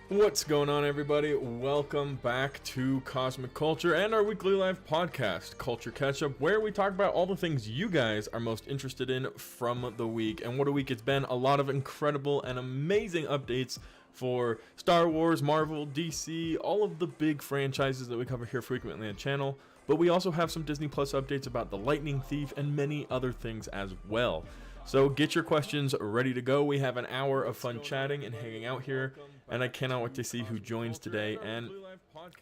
What's going on, everybody? Welcome back to Cosmic Culture and our weekly live podcast, Culture Catch-Up, where we talk about all the things you guys are most interested in from the week. And what a week it's been. A lot of incredible and amazing updates for Star Wars, Marvel, DC, all of the big franchises that we cover here frequently on the channel. But we also have some Disney Plus updates about The Lightning Thief and many other things as well. So get your questions ready to go. We have an hour of fun chatting and hanging out here, and I cannot wait to see who joins today and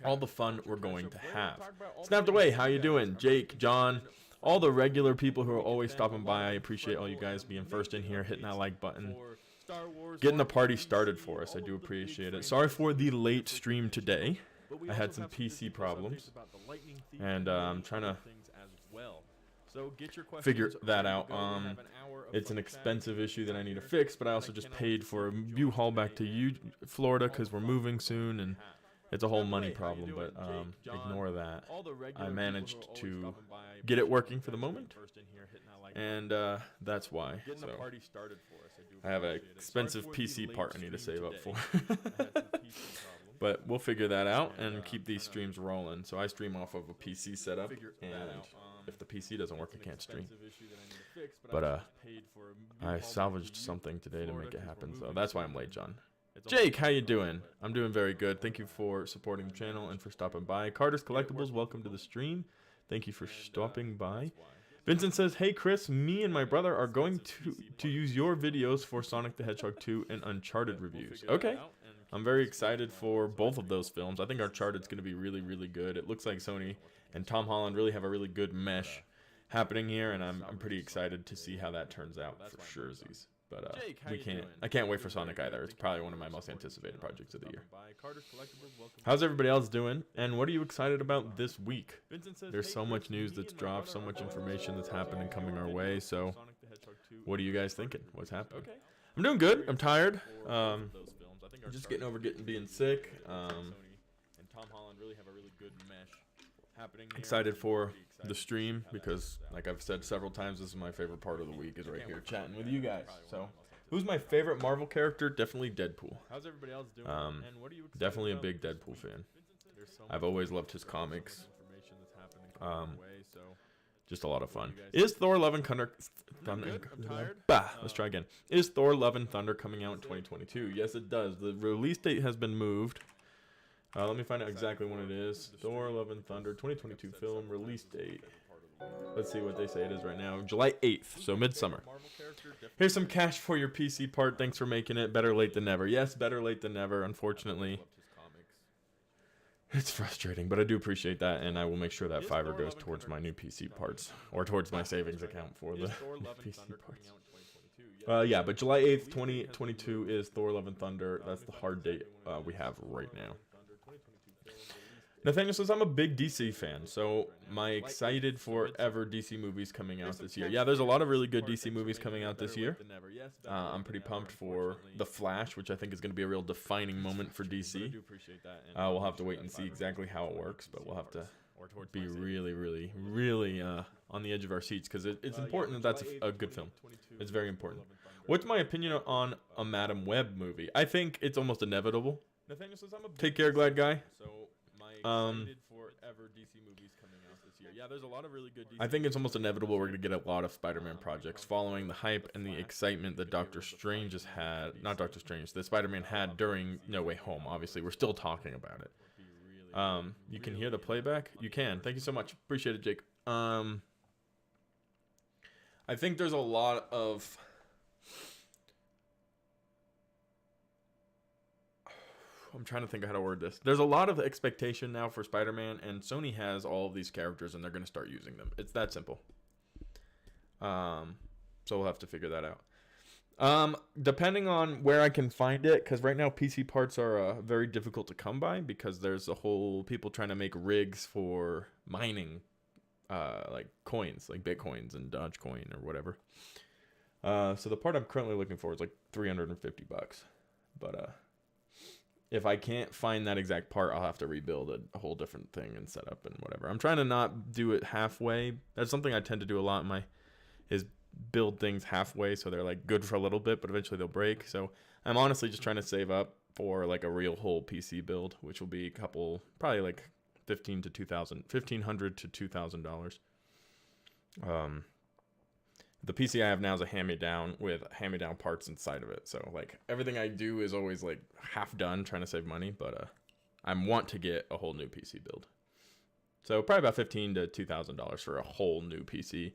all the fun we're going to have. Snapped away, how you doing? Jake, John, all the regular people who are always stopping by. I appreciate all you guys being first in here, hitting that like button, getting the party started for us. I do appreciate it. Sorry for the late stream today. I had some PC problems, and I'm trying to figure that out. It's an expensive issue that I need to fix, but I also just paid for a U-Haul back to Florida because we're moving soon, and it's a whole money problem, but ignore that. I managed to get it working for the moment, and that's why. So I have an expensive PC part I need to save up for. But we'll figure that out and keep these streams rolling. So I stream off of a PC setup, and if the PC doesn't work, I can't stream. But I salvaged something today to make it happen, so that's why I'm late, John. Jake, how you doing? I'm doing very good. Thank you for supporting the channel and for stopping by. Carter's Collectibles, welcome to the stream. Thank you for stopping by. Vincent says, hey Chris, me and my brother are going to use your videos for Sonic the Hedgehog 2 and Uncharted reviews. Okay. I'm very excited for both of those films. I think Uncharted's going to be really, really good. It looks like Sony and Tom Holland really have a really good mesh happening here, and I'm pretty excited to see how that turns out for sure. But I can't wait for Sonic either. It's probably one of my most anticipated projects of the year. How's everybody else doing? And what are you excited about this week? There's so much news that's dropped, so much information that's happening coming our way. So what are you guys thinking? What's happening? I'm doing good. I'm tired. Just getting over being sick. Excited for the stream because, like I've said several times, this is my favorite part of the week, is right here chatting with you guys. So, who's my favorite Marvel character? Definitely Deadpool. How's everybody else doing? Definitely a big Deadpool fan. I've always loved his comics. Just a lot of fun. Is Thor: Love and Thunder? Let's try again. Is Thor: Love and Thunder coming out in 2022? Yes, it does. The release date has been moved. Let me find out exactly when it is. Thor: Love and Thunder, 2022 film release date. Let's see what they say it is right now. July 8th, so midsummer. Here's some cash for your PC part. Thanks for making it. Better late than never. Yes, better late than never. Unfortunately, it's frustrating, but I do appreciate that, and I will make sure that fiver goes towards my new PC parts, or towards my savings account for the PC parts. Yeah, but July 8th, 2022 is Thor: Love and Thunder. That's the hard date we have right now. Nathaniel says, I'm a big DC fan, so my excited for ever DC movies coming out this year. Yeah, there's a lot of really good DC movies coming out this year. I'm pretty pumped for The Flash, which I think is going to be a real defining moment for DC. We'll have to wait and see exactly how it works, but we'll have to be really, really, really on the edge of our seats, because it's important that that's a good film. It's very important. What's my opinion on a Madam Web movie? I think it's almost inevitable. Take care, Glad Guy. I think it's almost inevitable we're going to get a lot of Spider-Man projects following the hype and the excitement that Doctor Strange has had. Not Doctor Strange, that Spider-Man had during No Way Home. Obviously, we're still talking about it. You can hear the playback? You can. Thank you so much. Appreciate it, Jake. I think there's a lot of... I'm trying to think of how to word this. There's a lot of expectation now for Spider-Man, and Sony has all of these characters, and they're going to start using them. It's that simple. So we'll have to figure that out. Depending on where I can find it, because right now PC parts are very difficult to come by, because there's a whole people trying to make rigs for mining, like coins, like Bitcoins and Dogecoin or whatever. So the part I'm currently looking for is like $350, but if I can't find that exact part, I'll have to rebuild a whole different thing and set up and whatever. I'm trying to not do it halfway. That's something I tend to do a lot is build things halfway so they're like good for a little bit, but eventually they'll break. So I'm honestly just trying to save up for like a real whole PC build, which will be a couple, probably like $1,500 to $2,000. The PC I have now is a hand-me-down with hand-me-down parts inside of it. So like everything I do is always like half done, trying to save money, but I want to get a whole new PC build. So probably about $1,500 to $2,000 for a whole new PC.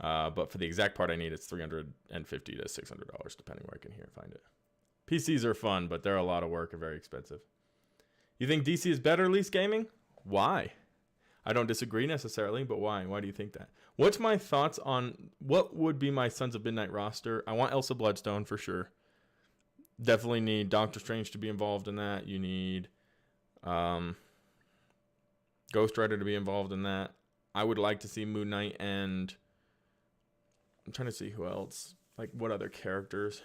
But for the exact part I need, it's $350 to $600, depending where I can find it. PCs are fun, but they're a lot of work and very expensive. You think DC is better, at least gaming? Why? I don't disagree necessarily, but why? Why do you think that? What's my thoughts on what would be my Sons of Midnight roster? I want Elsa Bloodstone for sure. Definitely need Doctor Strange to be involved in that. You need Ghost Rider to be involved in that. I would like to see Moon Knight and... I'm trying to see who else. Like, what other characters?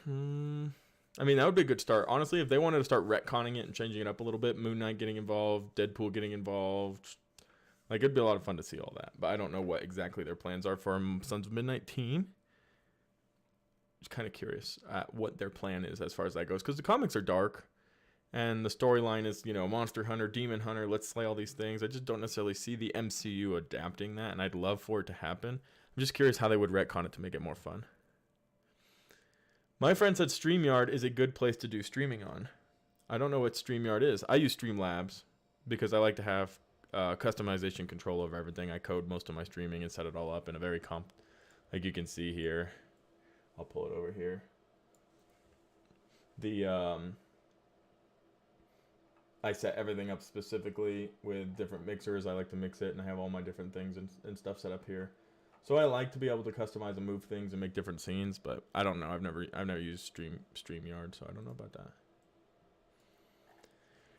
I mean, that would be a good start. Honestly, if they wanted to start retconning it and changing it up a little bit, Moon Knight getting involved, Deadpool getting involved, like, it'd be a lot of fun to see all that. But I don't know what exactly their plans are for Sons of Midnight team. Just kind of curious at what their plan is as far as that goes. Because the comics are dark. And the storyline is, you know, Monster Hunter, Demon Hunter, let's slay all these things. I just don't necessarily see the MCU adapting that, and I'd love for it to happen. I'm just curious how they would retcon it to make it more fun. My friend said StreamYard is a good place to do streaming on. I don't know what StreamYard is. I use Streamlabs because I like to have customization control over everything. I code most of my streaming and set it all up in a very like you can see here. I'll pull it over here. I set everything up specifically with different mixers. I like to mix it, and I have all my different things and stuff set up here. So I like to be able to customize and move things and make different scenes, but I don't know. I've never used StreamYard, so I don't know about that.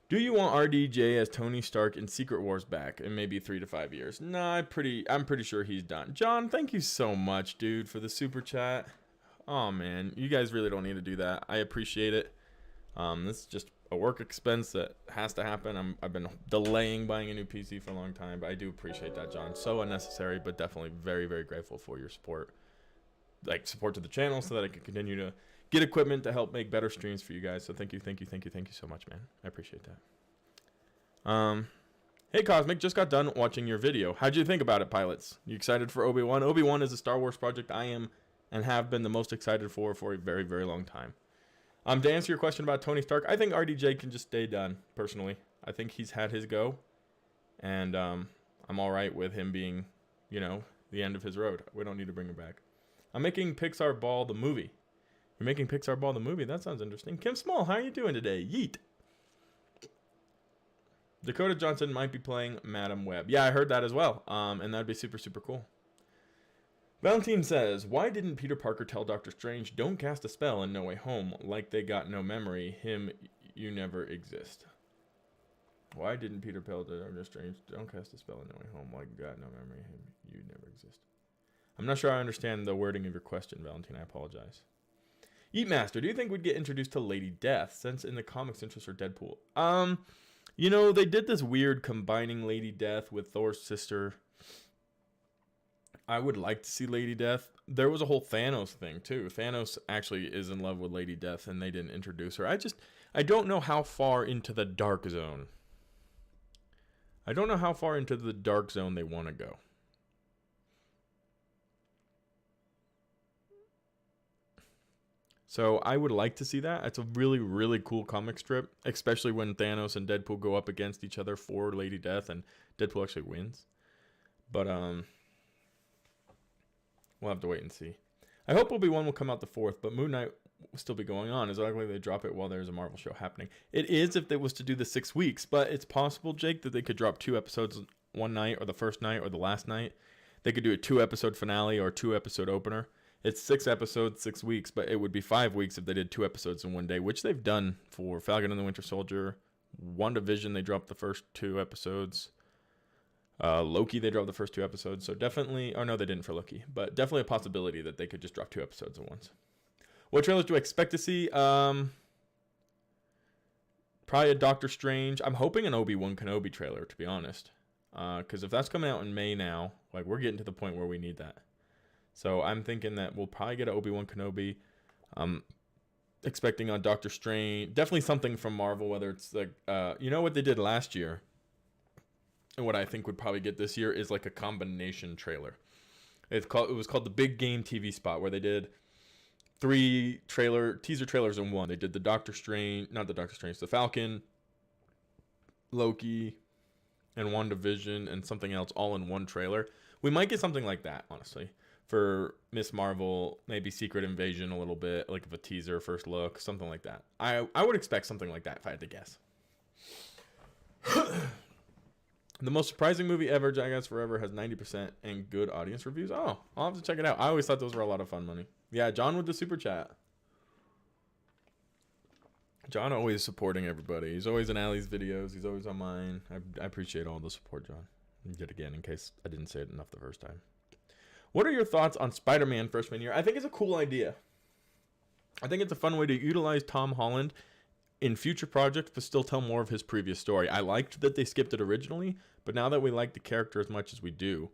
Do you want RDJ as Tony Stark in Secret Wars back in maybe 3 to 5 years? Nah, I'm pretty sure he's done. John, thank you so much, dude, for the super chat. Oh man, you guys really don't need to do that. I appreciate it. This is just a work expense that has to happen. I've been delaying buying a new PC for a long time, but I do appreciate that, John. So unnecessary, but definitely very, very grateful for your support. Like, support to the channel so that I can continue to get equipment to help make better streams for you guys. So thank you so much, man. I appreciate that. Hey, Cosmic, just got done watching your video. How'd you think about it, pilots? You excited for Obi-Wan? Obi-Wan is a Star Wars project I am and have been the most excited for a very, very long time. To answer your question about Tony Stark, I think RDJ can just stay done, personally. I think he's had his go, and I'm all right with him being, you know, the end of his road. We don't need to bring him back. I'm making Pixar Ball the movie. You're making Pixar Ball the movie? That sounds interesting. Kim Small, how are you doing today? Yeet. Dakota Johnson might be playing Madam Web. Yeah, I heard that as well, and that'd be super, super cool. Valentine says, why didn't Peter Parker tell Doctor Strange, don't cast a spell in No Way Home, like they got no memory, him, you never exist? Why didn't Peter tell Doctor Strange, don't cast a spell in No Way Home, like got no memory, him, you never exist? I'm not sure I understand the wording of your question, Valentine, I apologize. Eatmaster, do you think we'd get introduced to Lady Death, since in the comics interest are Deadpool? You know, they did this weird combining Lady Death with Thor's sister. I would like to see Lady Death. There was a whole Thanos thing too. Thanos actually is in love with Lady Death and they didn't introduce her. I don't know how far into the dark zone. I don't know how far into the dark zone they want to go. So I would like to see that. It's a really, really cool comic strip, especially when Thanos and Deadpool go up against each other for Lady Death and Deadpool actually wins. But we'll have to wait and see. I hope Obi-Wan will come out the 4th, but Moon Knight will still be going on. It's likely they drop it while there's a Marvel show happening. It is if it was to do the 6 weeks, but it's possible, Jake, that they could drop 2 episodes one night or the first night or the last night. They could do a 2-episode finale or 2-episode opener. It's 6 episodes, 6 weeks, but it would be 5 weeks if they did 2 episodes in one day, which they've done for Falcon and the Winter Soldier. WandaVision, they dropped the first 2 episodes. Loki, they dropped the first 2 episodes. So definitely, oh no, they didn't for Loki, but definitely a possibility that they could just drop 2 episodes at once. What trailers do I expect to see? Probably a Doctor Strange. I'm hoping an Obi-Wan Kenobi trailer, to be honest. Because if that's coming out in May now, like we're getting to the point where we need that. So I'm thinking that we'll probably get an Obi-Wan Kenobi. expecting on Doctor Strange. Definitely something from Marvel, whether it's like, you know what they did last year, and what I think would probably get this year is like a combination trailer. It was called the Big Game TV Spot, where they did 3 teaser trailers in one. They did the the Falcon, Loki, and WandaVision, and something else all in one trailer. We might get something like that, honestly, for Miss Marvel, maybe Secret Invasion a little bit, like a teaser, first look, something like that. I would expect something like that if I had to guess. The most surprising movie ever, Jackass Forever, has 90% and good audience reviews. Oh, I'll have to check it out. I always thought those were a lot of fun money. Yeah, John with the super chat. John always supporting everybody. He's always in Allie's videos. He's always on mine. I appreciate all the support, John. Yet again, in case I didn't say it enough the first time. What are your thoughts on Spider-Man freshman year? I think it's a cool idea. I think it's a fun way to utilize Tom Holland in future projects, but still tell more of his previous story. I liked that they skipped it originally, but now that we like the character as much as we do,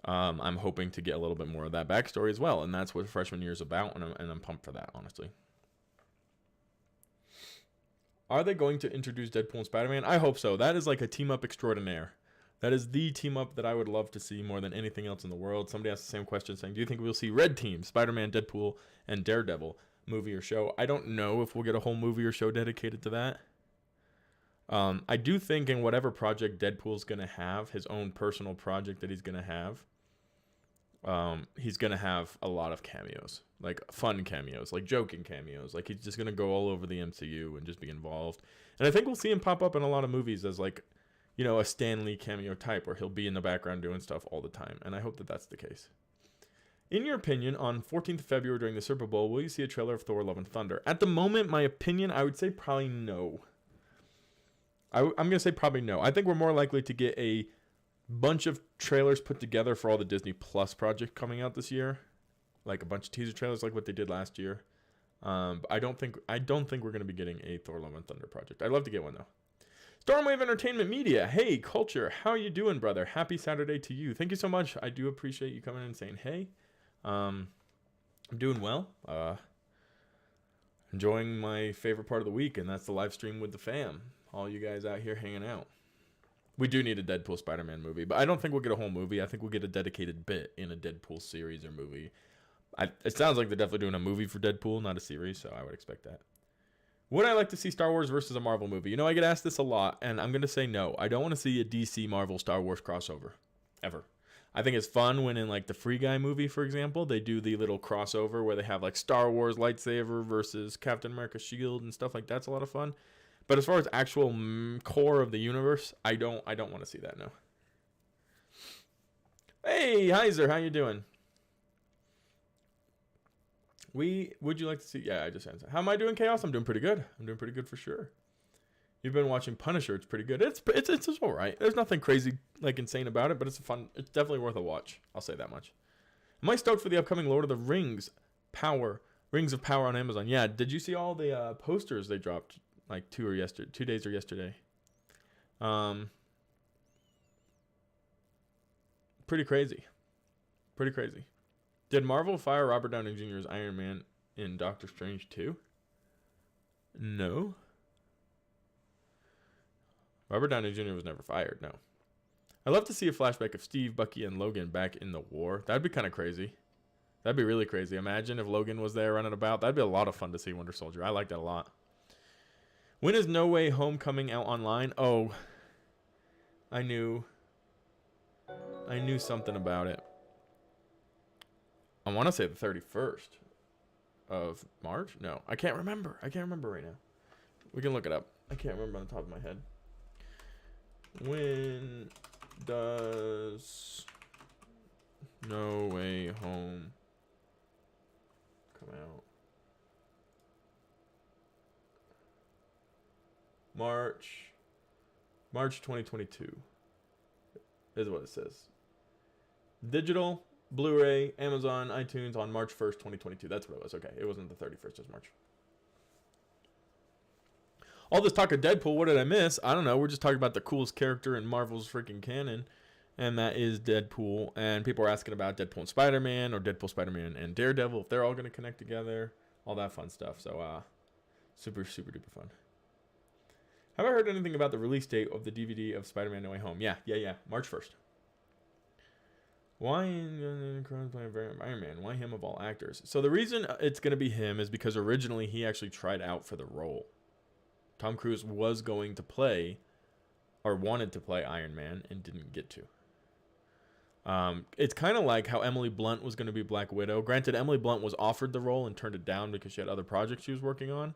I'm hoping to get a little bit more of that backstory as well, and that's what freshman year is about, and I'm pumped for that, honestly. Are they going to introduce Deadpool and Spider-Man? I hope so. That is like a team-up extraordinaire. That is the team-up that I would love to see more than anything else in the world. Somebody asked the same question, saying, do you think we'll see Red Team, Spider-Man, Deadpool, and Daredevil movie or show? I don't know if we'll get a whole movie or show dedicated to that. I do think in whatever project Deadpool's going to have, his own personal project that he's going to have a lot of cameos, like fun cameos, like joking cameos. Like he's just going to go all over the MCU and just be involved. And I think we'll see him pop up in a lot of movies as like, you know, a Stan Lee cameo type where he'll be in the background doing stuff all the time. And I hope that that's the case. In your opinion, on 14th of February during the Super Bowl, will you see a trailer of Thor: Love and Thunder? At the moment, my opinion, I would say probably no. I'm going to say probably no. I think we're more likely to get a bunch of trailers put together for all the Disney Plus project coming out this year. Like a bunch of teaser trailers like what they did last year. But I don't think we're going to be getting a Thor: Love and Thunder project. I'd love to get one, though. Stormwave Entertainment Media. Hey, Culture. How you doing, brother? Happy Saturday to you. Thank you so much. I do appreciate you coming in and saying hey. I'm doing well. Enjoying my favorite part of the week, and that's the live stream with the fam. All you guys out here hanging out. We do need a Deadpool Spider-Man movie, but I don't think we'll get a whole movie. I think we'll get a dedicated bit in a Deadpool series or movie. It sounds like they're definitely doing a movie for Deadpool, not a series, so I would expect that. Would I like to see Star Wars versus a Marvel movie? You know, I get asked this a lot, and I'm going to say no. I don't want to see a DC Marvel Star Wars crossover, ever. I think it's fun when in like the Free Guy movie, for example, they do the little crossover where they have like Star Wars lightsaber versus Captain America's shield and stuff like that's a lot of fun. But as far as actual core of the universe, I don't want to see that, no. Hey, Heiser, how you doing? Would you like to see? Yeah, I just answered. How am I doing, Chaos? I'm doing pretty good. I'm doing pretty good for sure. You've been watching Punisher. It's pretty good. It's all right. There's nothing crazy like insane about it, but it's fun. It's definitely worth a watch. I'll say that much. Am I stoked for the upcoming Lord of the Rings Rings of Power on Amazon? Yeah. Did you see all the posters they dropped like 2 days or yesterday? Pretty crazy. Pretty crazy. Did Marvel fire Robert Downey Jr.'s Iron Man in Doctor Strange 2? No. Robert Downey Jr. was never fired, no. I'd love to see a flashback of Steve, Bucky, and Logan back in the war. That'd be kind of crazy. That'd be really crazy. Imagine if Logan was there running about. That'd be a lot of fun to see Winter Soldier. I like that a lot. When is No Way Home coming out online? Oh, I knew something about it. I want to say the 31st of March. No, I can't remember. I can't remember right now. We can look it up. I can't remember on the top of my head. When does No Way Home come out? March 2022 is what it says. Digital, Blu-ray, Amazon, iTunes on March 1st, 2022. That's what it was. Okay, it wasn't the 31st of March. All this talk of Deadpool, what did I miss? I don't know. We're just talking about the coolest character in Marvel's freaking canon, and that is Deadpool. And people are asking about Deadpool and Spider-Man, or Deadpool, Spider-Man, and Daredevil, if they're all going to connect together, all that fun stuff. So Super, super duper fun. Have I heard anything about the release date of the DVD of Spider-Man No Way Home? Yeah. March 1st. Why playing Iron Man? Why him of all actors? So the reason it's going to be him is because originally he actually tried out for the role. Tom Cruise was going to play, or wanted to play Iron Man and didn't get to. It's kind of like how Emily Blunt was going to be Black Widow. Granted, Emily Blunt was offered the role and turned it down because she had other projects she was working on.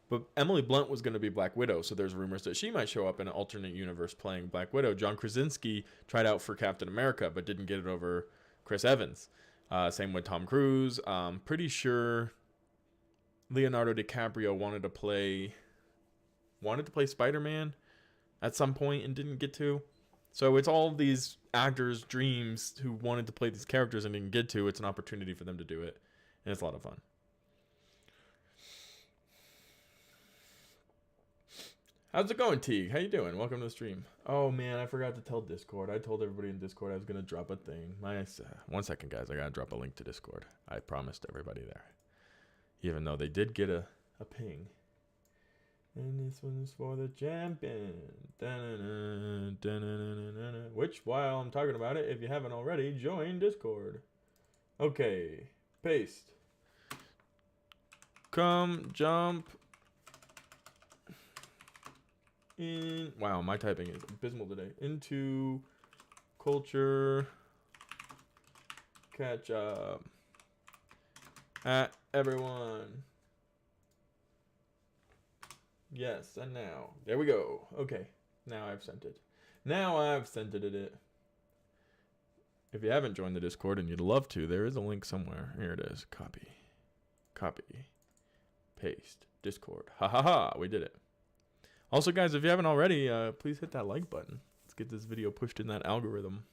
But Emily Blunt was going to be Black Widow, so there's rumors that she might show up in an alternate universe playing Black Widow. John Krasinski tried out for Captain America, but didn't get it over Chris Evans. Same with Tom Cruise. Pretty sure Leonardo DiCaprio wanted to play Spider-Man at some point and didn't get to. So it's all these actors' dreams who wanted to play these characters and didn't get to. It's an opportunity for them to do it, and it's a lot of fun. How's it going, Teague? How you doing? Welcome to the stream. Oh, man, I forgot to tell Discord. I told everybody in Discord I was going to drop a thing. 1 second, guys. I got to drop a link to Discord. I promised everybody there. Even though they did get a ping. And this one's for the champion. Da-na-na, da-na-na-na-na. Which, while I'm talking about it, if you haven't already, join Discord. Okay. Paste. Come, jump. Wow, my typing is abysmal today. Into culture catch up at everyone. Yes, and now there we go. Okay, now I've sent it. If you haven't joined the Discord and you'd love to, there is a link somewhere. Here it is. Copy, paste, Discord. Ha ha ha! We did it. Also, guys, if you haven't already, please hit that like button. Let's get this video pushed in that algorithm.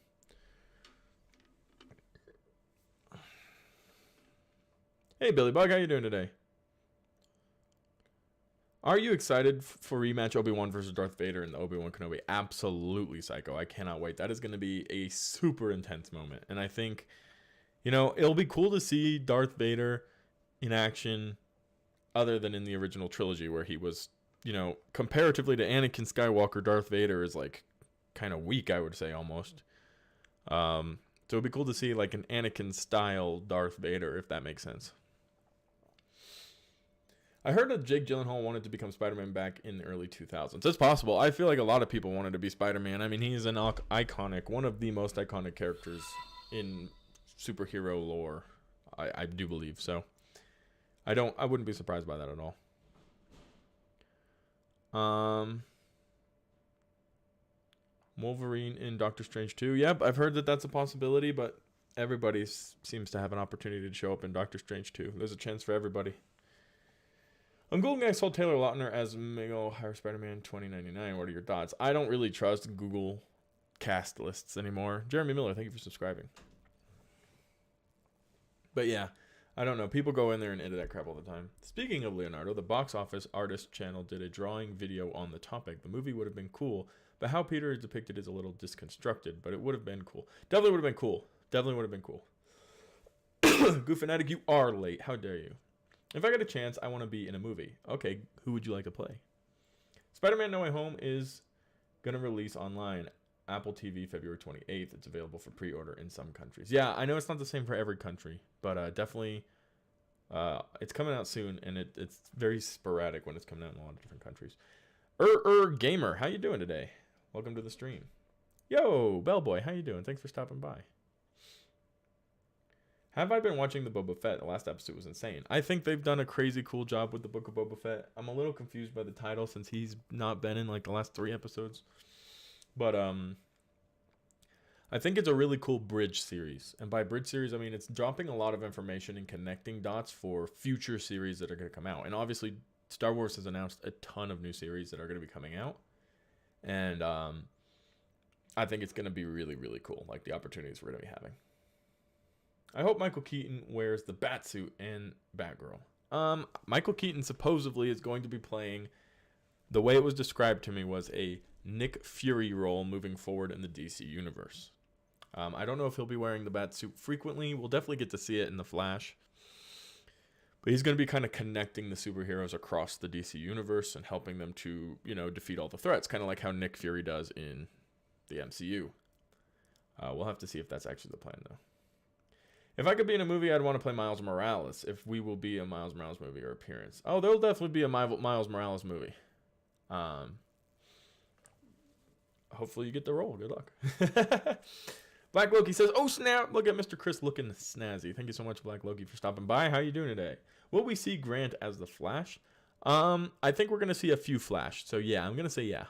Hey, Billy Bug, how you doing today? Are you excited for rematch Obi-Wan versus Darth Vader in the Obi-Wan Kenobi? Absolutely, Psycho. I cannot wait. That is going to be a super intense moment. And I think, it'll be cool to see Darth Vader in action other than in the original trilogy where he was, comparatively to Anakin Skywalker, Darth Vader is like kind of weak, I would say almost. So it'd be cool to see like an Anakin style Darth Vader, if that makes sense. I heard that Jake Gyllenhaal wanted to become Spider-Man back in the early 2000s. It's possible. I feel like a lot of people wanted to be Spider-Man. I mean, he's an iconic, one of the most iconic characters in superhero lore. I do believe so. I wouldn't be surprised by that at all. Wolverine in Doctor Strange 2. Yep, I've heard that that's a possibility, but everybody seems to have an opportunity to show up in Doctor Strange 2. There's a chance for everybody. I'm Google. I saw Taylor Lautner as Miguel Hire Spider-Man 2099. What are your thoughts? I don't really trust Google cast lists anymore. Jeremy Miller, thank you for subscribing. But yeah, I don't know. People go in there and edit that crap all the time. Speaking of Leonardo, the Box Office Artist channel did a drawing video on the topic. The movie would have been cool, but how Peter is depicted is a little disconstructed, but it would have been cool. Definitely would have been cool. Goofanatic, you are late. How dare you? If I get a chance, I want to be in a movie. Okay, who would you like to play? Spider-Man No Way Home is going to release online. Apple TV, February 28th. It's available for pre-order in some countries. Yeah, I know it's not the same for every country, but definitely it's coming out soon, and it's very sporadic when it's coming out in a lot of different countries. Gamer, how you doing today? Welcome to the stream. Yo, Bellboy, how you doing? Thanks for stopping by. Have I been watching the Boba Fett? The last episode was insane. I think they've done a crazy cool job with the Book of Boba Fett. I'm a little confused by the title since he's not been in like the last 3 episodes. But I think it's a really cool bridge series. And by bridge series, I mean it's dropping a lot of information and connecting dots for future series that are going to come out. And obviously, Star Wars has announced a ton of new series that are going to be coming out. And I think it's going to be really, really cool. Like the opportunities we're going to be having. I hope Michael Keaton wears the Batsuit and Batgirl. Michael Keaton supposedly is going to be playing, the way it was described to me was a Nick Fury role moving forward in the DC universe. I don't know if he'll be wearing the Batsuit frequently. We'll definitely get to see it in The Flash. But he's going to be kind of connecting the superheroes across the DC universe and helping them to, defeat all the threats, kind of like how Nick Fury does in the MCU. We'll have to see if that's actually the plan, though. If I could be in a movie, I'd want to play Miles Morales. If we will be a Miles Morales movie or appearance. Oh, there'll definitely be a Miles Morales movie. Hopefully you get the role. Good luck. Black Loki says, oh snap, look at Mr. Chris looking snazzy. Thank you so much, Black Loki, for stopping by. How you doing today? Will we see Grant as the Flash? I think we're going to see a few Flash. So yeah, I'm going to say yeah.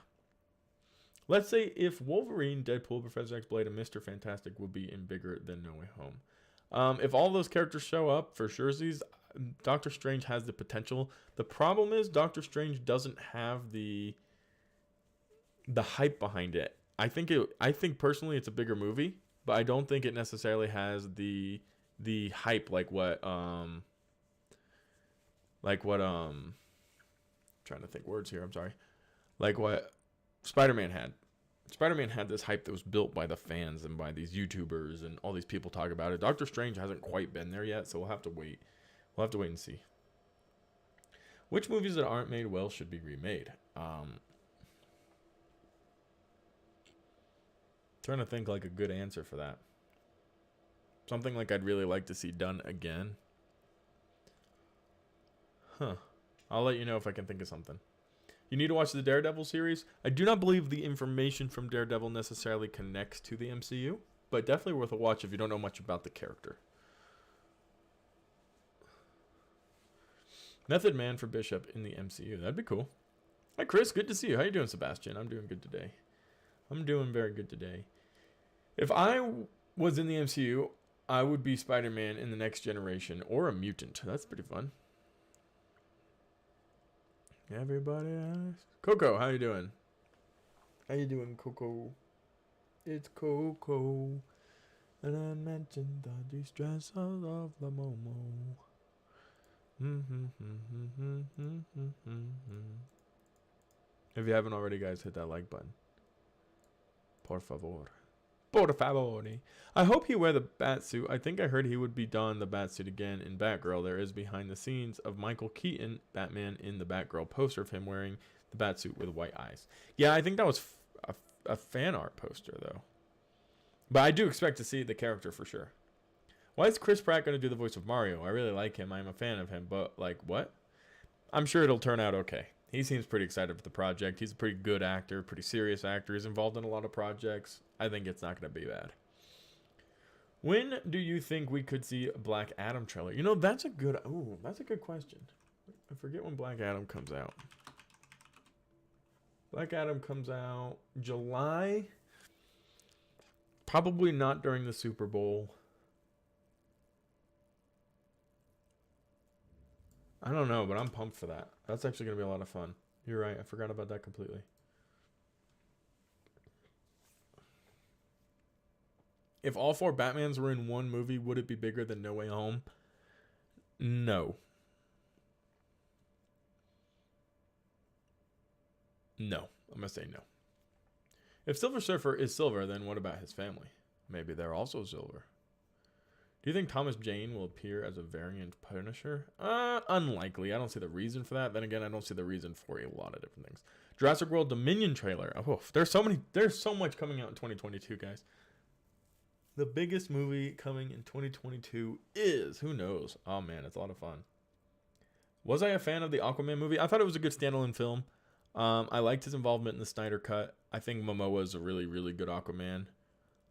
Let's say if Wolverine, Deadpool, Professor X, Blade, and Mr. Fantastic will be in Bigger Than No Way Home. If all those characters show up, for sure, Doctor Strange has the potential. The problem is Doctor Strange doesn't have the hype behind it. I think personally it's a bigger movie, but I don't think it necessarily has the hype like what trying to think words here, I'm sorry. Like what Spider-Man had. Spider-Man had this hype that was built by the fans and by these YouTubers and all these people talk about it. Doctor Strange hasn't quite been there yet, so we'll have to wait. We'll have to wait and see. Which movies that aren't made well should be remade? Trying to think like a good answer for that. Something like I'd really like to see done again. I'll let you know if I can think of something. You need to watch the Daredevil series. I do not believe the information from Daredevil necessarily connects to the MCU, but definitely worth a watch if you don't know much about the character. Method Man for Bishop in the MCU. That'd be cool. Hi, Chris. Good to see you. How you doing, Sebastian? I'm doing good today. I'm doing very good today. If I was in the MCU, I would be Spider-Man in the next generation or a mutant. That's pretty fun. Everybody asks. Coco, how you doing? How you doing, Coco? It's Coco. And I mentioned the distress of the Momo. If you haven't already, guys, hit that like button. Por favor. Por favor. I hope he wear the bat suit. I think I heard he would be don the bat suit again in Batgirl. There is behind the scenes of Michael Keaton, Batman, in the Batgirl poster of him wearing the bat suit with white eyes. Yeah, I think that was a fan art poster, though. But I do expect to see the character for sure. Why is Chris Pratt going to do the voice of Mario? I really like him. I'm a fan of him. But, like, what? I'm sure it'll turn out okay. He seems pretty excited for the project. He's a pretty good actor, pretty serious actor. He's involved in a lot of projects. I think it's not going to be bad. When do you think we could see a Black Adam trailer? You know, that's a good question. I forget when Black Adam comes out. Black Adam comes out July. Probably not during the Super Bowl. I don't know, but I'm pumped for that. That's actually going to be a lot of fun. You're right. I forgot about that completely. If all 4 Batmans were in one movie, would it be bigger than No Way Home? No. No. I'm going to say no. If Silver Surfer is silver, then what about his family? Maybe they're also silver. Do you think Thomas Jane will appear as a variant Punisher? Unlikely. I don't see the reason for that. Then again, I don't see the reason for a lot of different things. Jurassic World Dominion trailer. Oh, there's so much coming out in 2022, guys. The biggest movie coming in 2022 is, who knows? Oh man, it's a lot of fun. Was I a fan of the Aquaman movie? I thought it was a good standalone film. I liked his involvement in the Snyder Cut. I think Momoa is a really, really good Aquaman.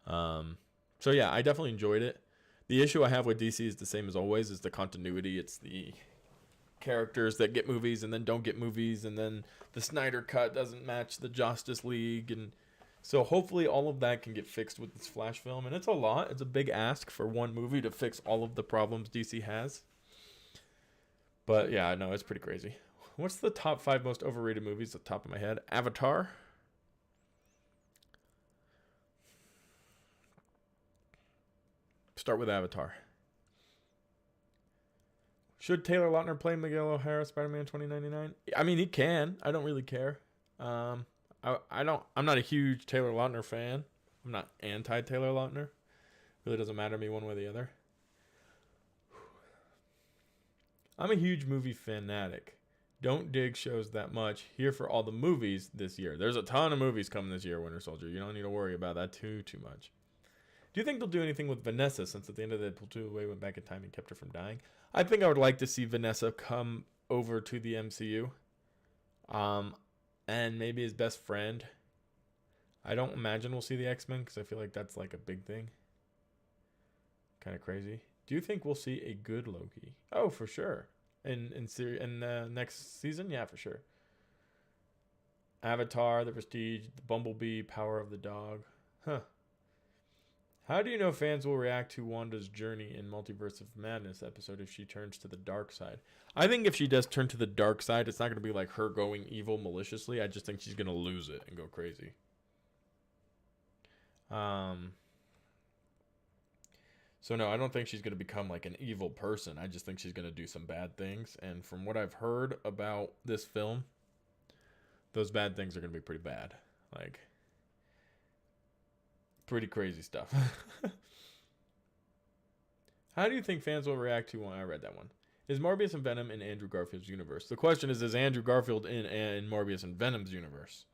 So yeah, I definitely enjoyed it. The issue I have with DC is the same as always, is the continuity. It's the characters that get movies and then don't get movies, and then the Snyder Cut doesn't match the Justice League, and so hopefully all of that can get fixed with this Flash film. And it's a lot. It's a big ask for one movie to fix all of the problems DC has. But yeah, I know it's pretty crazy. What's the top 5 most overrated movies at the top of my head? Avatar. Start with Avatar. Should Taylor Lautner play Miguel O'Hara Spider-Man 2099? I mean, he can. I don't really care. I'm not a huge Taylor Lautner fan. I'm not anti-Taylor Lautner. Really doesn't matter to me one way or the other. I'm a huge movie fanatic. Don't dig shows that much. Here for all the movies this year. There's a ton of movies coming this year, Winter Soldier. You don't need to worry about that too much. Do you think they'll do anything with Vanessa since at the end of Deadpool 2, Way went back in time and kept her from dying? I think I would like to see Vanessa come over to the MCU. And maybe his best friend. I don't imagine we'll see the X-Men because I feel like that's like a big thing. Kind of crazy. Do you think we'll see a good Loki? Oh, for sure. In next season? Yeah, for sure. Avatar, The Prestige, The Bumblebee, Power of the Dog. Huh. How do you know fans will react to Wanda's journey in Multiverse of Madness episode if she turns to the dark side? I think if she does turn to the dark side, it's not going to be like her going evil maliciously. I just think she's going to lose it and go crazy. So no, I don't think she's going to become like an evil person. I just think she's going to do some bad things. And from what I've heard about this film, those bad things are going to be pretty bad. Like, pretty crazy stuff. How do you think fans will react to one? I read that one. Is Morbius and Venom in Andrew Garfield's universe? The question is Andrew Garfield in Morbius and Venom's universe?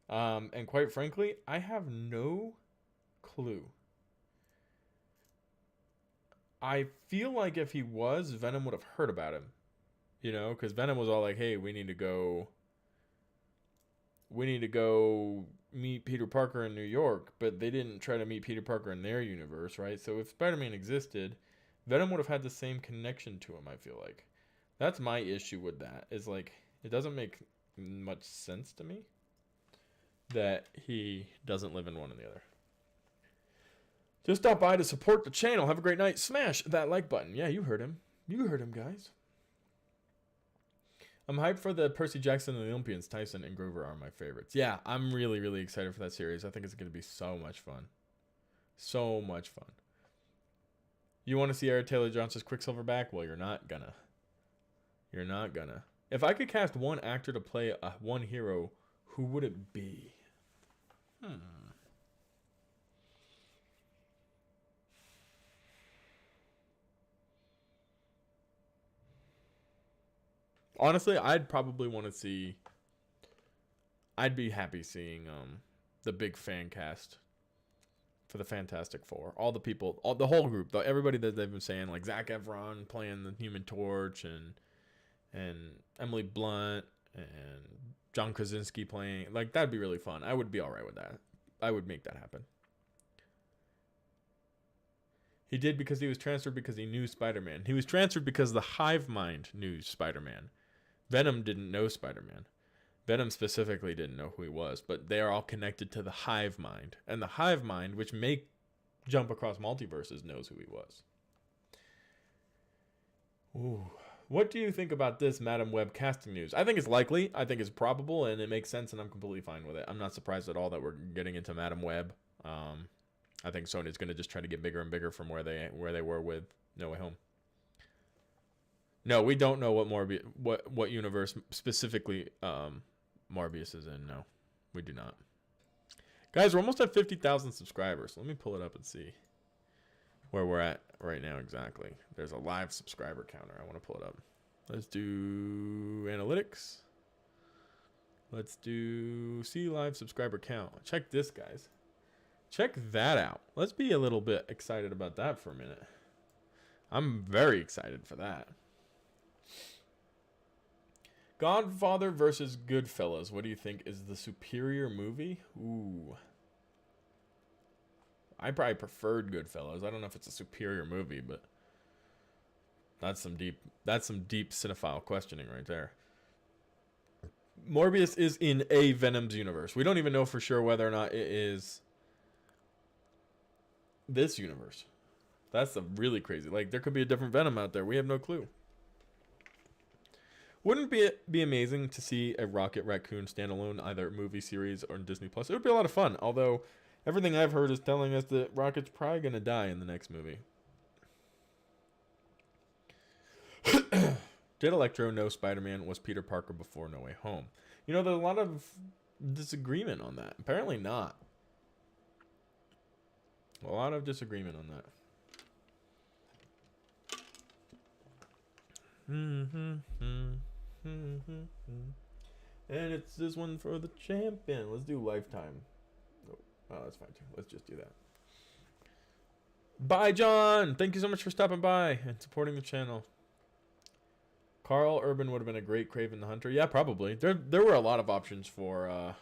And quite frankly, I have no clue. I feel like if he was, Venom would have heard about him. You know, because Venom was all like, hey, we need to go meet Peter Parker in New York, but they didn't try to meet Peter Parker in their universe, right? So if Spider-Man existed, Venom would have had the same connection to him, I feel like. That's my issue with that, is like, it doesn't make much sense to me that he doesn't live in one or the other. Just stop by to support the channel. Have a great night. Smash that like button. Yeah, you heard him. You heard him, guys. I'm hyped for the Percy Jackson and the Olympians. Tyson and Grover are my favorites. Yeah, I'm really, really excited for that series. I think it's going to be so much fun. So much fun. You want to see Eric Taylor Johnson's Quicksilver back? Well, you're not gonna. You're not gonna. If I could cast one actor to play one hero, who would it be? Honestly, I'd probably want to see. I'd be happy seeing the big fan cast for the Fantastic Four. All the people, the whole group, everybody that they've been saying, like Zac Efron playing the Human Torch, and Emily Blunt and John Krasinski playing. Like, that'd be really fun. I would be all right with that. I would make that happen. He did because he was transferred because he knew Spider-Man. He was transferred because the Hive Mind knew Spider-Man. Venom didn't know Spider-Man. Venom specifically didn't know who he was, but they are all connected to the Hive Mind. And the Hive Mind, which may jump across multiverses, knows who he was. Ooh. What do you think about this Madam Web casting news? I think it's likely. I think it's probable, and it makes sense, and I'm completely fine with it. I'm not surprised at all that we're getting into Madam Web. I think Sony's going to just try to get bigger and bigger from where they were with No Way Home. No, we don't know what universe specifically Morbius is in. No, we do not. Guys, we're almost at 50,000 subscribers. Let me pull it up and see where we're at right now exactly. There's a live subscriber counter. I want to pull it up. Let's do analytics. Let's do see live subscriber count. Check this, guys. Check that out. Let's be a little bit excited about that for a minute. I'm very excited for that. Godfather versus Goodfellas. What do you think is the superior movie? Ooh. I probably preferred Goodfellas. I don't know if it's a superior movie, but that's some deep cinephile questioning right there. Morbius is in a Venom's universe. We don't even know for sure whether or not it is this universe. That's a really crazy. Like, there could be a different Venom out there. We have no clue. Wouldn't it be amazing to see a Rocket Raccoon standalone, either movie series or Disney Plus? It would be a lot of fun. Although everything I've heard is telling us that Rocket's probably gonna die in the next movie. Did Electro know Spider-Man was Peter Parker before No Way Home? You know, there's a lot of disagreement on that. Apparently not. A lot of disagreement on that. And it's this one for the champion. Let's do Lifetime. Oh, that's fine too. Let's just do that. Bye, John. Thank you so much for stopping by and supporting the channel. Carl Urban would have been a great Kraven the Hunter. Yeah, probably. There were a lot of options for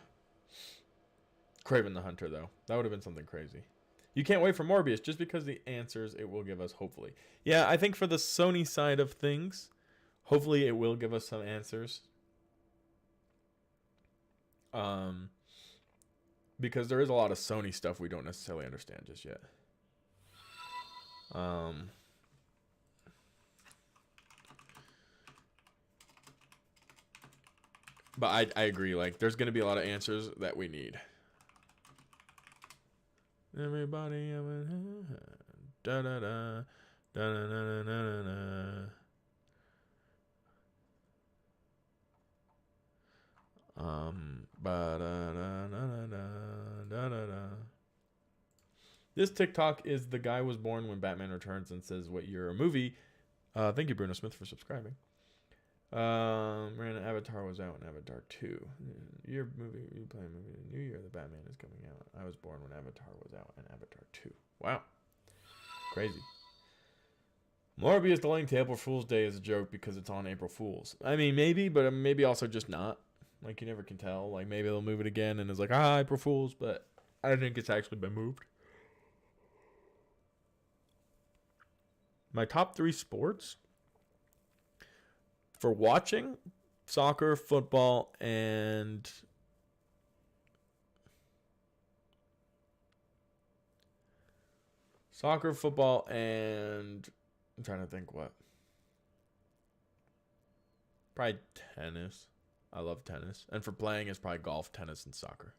Kraven the Hunter, though. That would have been something crazy. You can't wait for Morbius just because the answers it will give us, hopefully. Yeah, I think for the Sony side of things, hopefully it will give us some answers. Because there is a lot of Sony stuff we don't necessarily understand just yet. But I agree, like, there's going to be a lot of answers that we need. Everybody, da da da, da da da da da da. Ba da da da da da da da. This TikTok is the guy was born when Batman Returns and says what year a movie. Thank you, Bruno Smith, for subscribing. Ran Avatar was out in Avatar 2. Your movie, you play a movie the new year the Batman is coming out. I was born when Avatar was out in Avatar 2. Wow. Crazy. Morbius delaying to April Fool's Day is a joke because it's on April Fool's. I mean, maybe, but maybe also just not. Like, you never can tell. Like, maybe they'll move it again and it's like, April Fool's, but I don't think it's actually been moved. My top 3 sports for watching: soccer, football, and I'm trying to think what. Probably tennis. I love tennis. And for playing, it's probably golf, tennis, and soccer.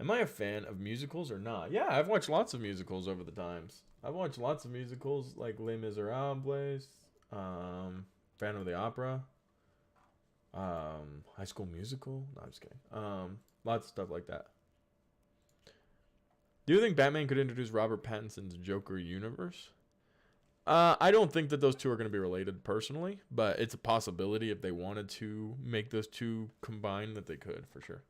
Am I a fan of musicals or not? Yeah, I've watched lots of musicals over the times. I've watched lots of musicals like Les Miserables, Phantom of the Opera, High School Musical. No, I'm just kidding. Lots of stuff like that. Do you think Batman could introduce Robert Pattinson's Joker universe? I don't think that those two are going to be related personally, but it's a possibility if they wanted to make those two combine that they could, for sure.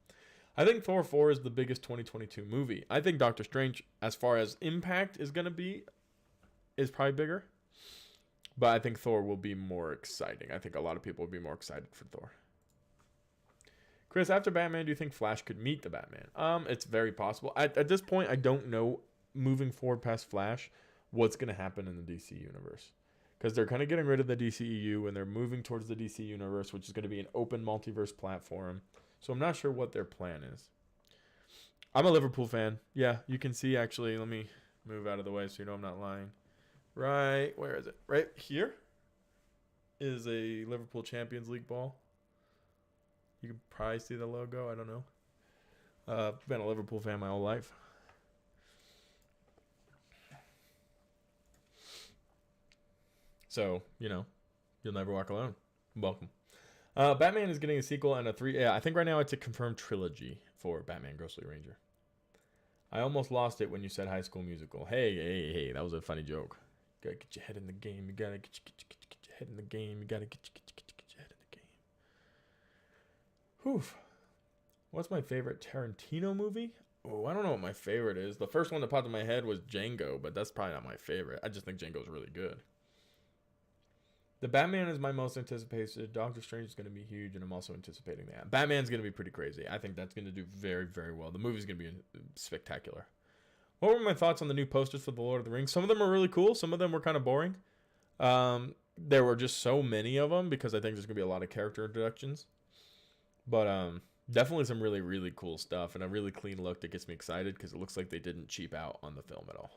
I think Thor 4 is the biggest 2022 movie. I think Doctor Strange, as far as impact is going to be, is probably bigger. But I think Thor will be more exciting. I think a lot of people will be more excited for Thor. Chris, after Batman, do you think Flash could meet the Batman? It's very possible. At this point, I don't know, moving forward past Flash, what's going to happen in the DC universe. Because they're kind of getting rid of the DCEU and they're moving towards the DC universe, which is going to be an open multiverse platform. So I'm not sure what their plan is. I'm a Liverpool fan. Yeah, you can see, actually. Let me move out of the way so you know I'm not lying. Right, where is it? Right here is a Liverpool Champions League ball. You can probably see the logo. I don't know. I've been a Liverpool fan my whole life. So, you know, you'll never walk alone. Welcome. Batman is getting a sequel and a 3. Yeah, I think right now it's a confirmed trilogy for Batman Ghostly Ranger. I almost lost it when you said High School Musical. Hey, that was a funny joke. You gotta get your head in the game. You gotta get your head in the game. You gotta get your head in the game. Whew. What's my favorite Tarantino movie? Oh, I don't know what my favorite is. The first one that popped in my head was Django, but that's probably not my favorite. I just think Django's really good. The Batman is my most anticipated. Doctor Strange is going to be huge, and I'm also anticipating that. Batman's going to be pretty crazy. I think that's going to do very, very well. The movie's going to be spectacular. What were my thoughts on the new posters for The Lord of the Rings? Some of them are really cool. Some of them were kind of boring. There were just so many of them because I think there's going to be a lot of character introductions. But definitely some really, really cool stuff and a really clean look that gets me excited because it looks like they didn't cheap out on the film at all.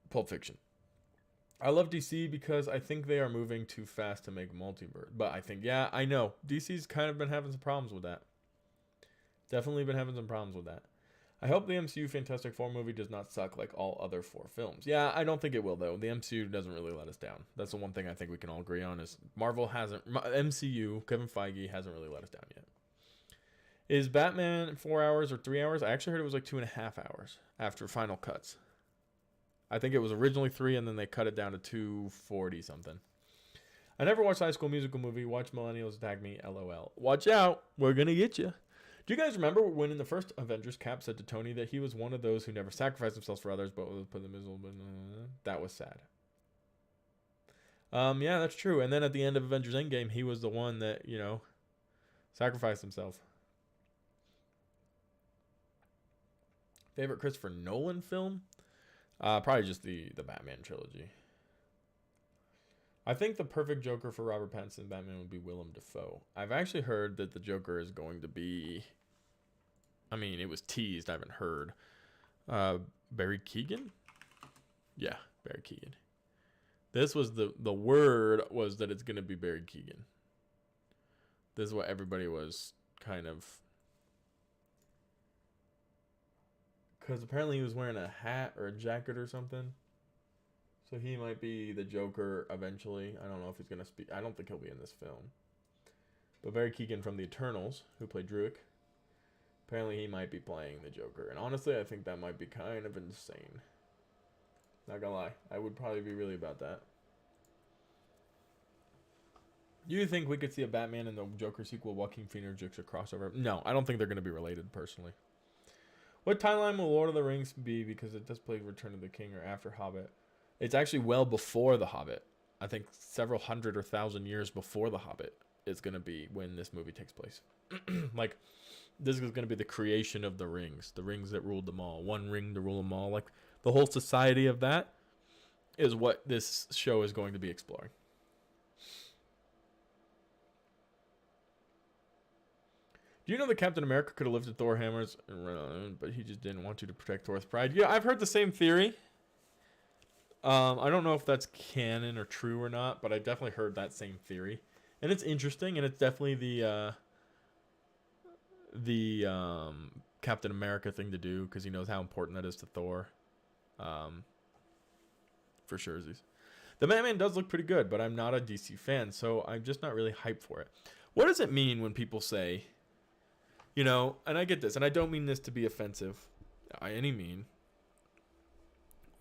Pulp Fiction. I love DC because I think they are moving too fast to make multiverse. But I think, yeah, I know. DC's kind of been having some problems with that. Definitely been having some problems with that. I hope the MCU Fantastic Four movie does not suck like all other 4 films. Yeah, I don't think it will, though. The MCU doesn't really let us down. That's the one thing I think we can all agree on is MCU, Kevin Feige, hasn't really let us down yet. Is Batman 4 hours or 3 hours? I actually heard it was like 2.5 hours after final cuts. I think it was originally 3, and then they cut it down to 240 something. I never watched High School Musical movie. Watch Millennials Attack Me, LOL. Watch out. We're going to get you. Do you guys remember when in the first Avengers, Cap said to Tony that he was one of those who never sacrificed themselves for others, but would put them miserable? That was sad. Yeah, that's true. And then at the end of Avengers Endgame, he was the one that, sacrificed himself. Favorite Christopher Nolan film? Probably just the Batman trilogy. I think the perfect Joker for Robert Pattinson Batman would be Willem Dafoe. I've actually heard that the Joker is going to be... I mean, it was teased. I haven't heard. Barry Keoghan? Yeah, Barry Keoghan. This was the word was that it's going to be Barry Keoghan. This is what everybody was kind of... Because apparently he was wearing a hat or a jacket or something. So he might be the Joker eventually. I don't know if he's going to speak. I don't think he'll be in this film. But Barry Keoghan from the Eternals, who played Druig, apparently he might be playing the Joker. And honestly, I think that might be kind of insane. Not gonna lie. I would probably be really about that. Do you think we could see a Batman and the Joker sequel, Joaquin Phoenix Joker crossover? No, I don't think they're going to be related, personally. What timeline will Lord of the Rings be? Because it does play Return of the King or after Hobbit. It's actually well before The Hobbit. I think several hundred or thousand years before The Hobbit is going to be when this movie takes place. Like, this is going to be the creation of the rings that ruled them all. One ring to rule them all. Like, the whole society of that is what this show is going to be exploring. Do you know that Captain America could have lifted Thor hammers, but he just didn't want to protect Thor's pride? Yeah, I've heard the same theory. I don't know if that's canon or true or not, but I definitely heard that same theory. And it's interesting, and it's definitely the Captain America thing to do, because he knows how important that is to Thor. For sure. The Batman does look pretty good, but I'm not a DC fan, so I'm just not really hyped for it. What does it mean when people say, and I get this, and I don't mean this to be offensive by any mean.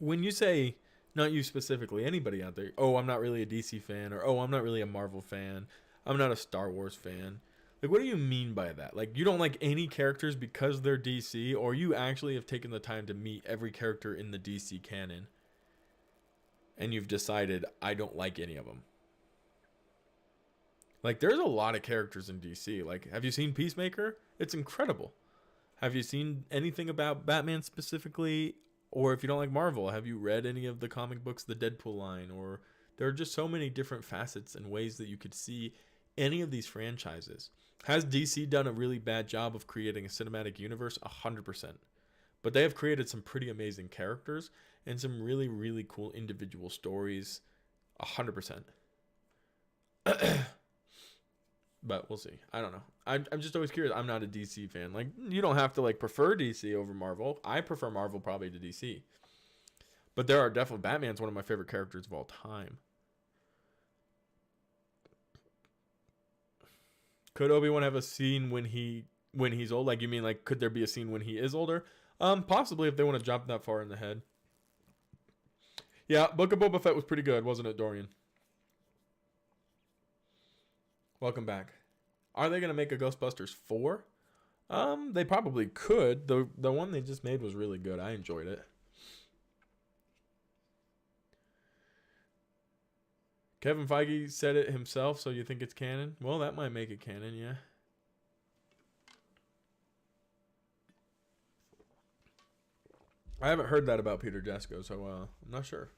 When you say, not you specifically, anybody out there, oh, I'm not really a DC fan, or oh, I'm not really a Marvel fan, I'm not a Star Wars fan. Like, what do you mean by that? Like, you don't like any characters because they're DC, or you actually have taken the time to meet every character in the DC canon, and you've decided, I don't like any of them. Like, there's a lot of characters in DC. Like, have you seen Peacemaker? It's incredible. Have you seen anything about Batman specifically? Or if you don't like Marvel, have you read any of the comic books, the Deadpool line? Or there are just so many different facets and ways that you could see any of these franchises. Has DC done a really bad job of creating a cinematic universe? 100%. But they have created some pretty amazing characters and some really, really cool individual stories. 100%. But we'll see. I don't know. I'm just always curious. I'm not a DC fan. Like, you don't have to prefer DC over Marvel. I prefer Marvel probably to DC. But there are definitely... Batman's one of my favorite characters of all time. Could Obi-Wan have a scene when he's old? Like, you mean, could there be a scene when he is older? Possibly, if they want to jump that far in the head. Yeah, Book of Boba Fett was pretty good, wasn't it, Dorian? Welcome back. Are they going to make a Ghostbusters 4? They probably could. The one they just made was really good. I enjoyed it. Kevin Feige said it himself, so you think it's canon? Well, that might make it canon, yeah. I haven't heard that about Peter Jasko, so I'm not sure.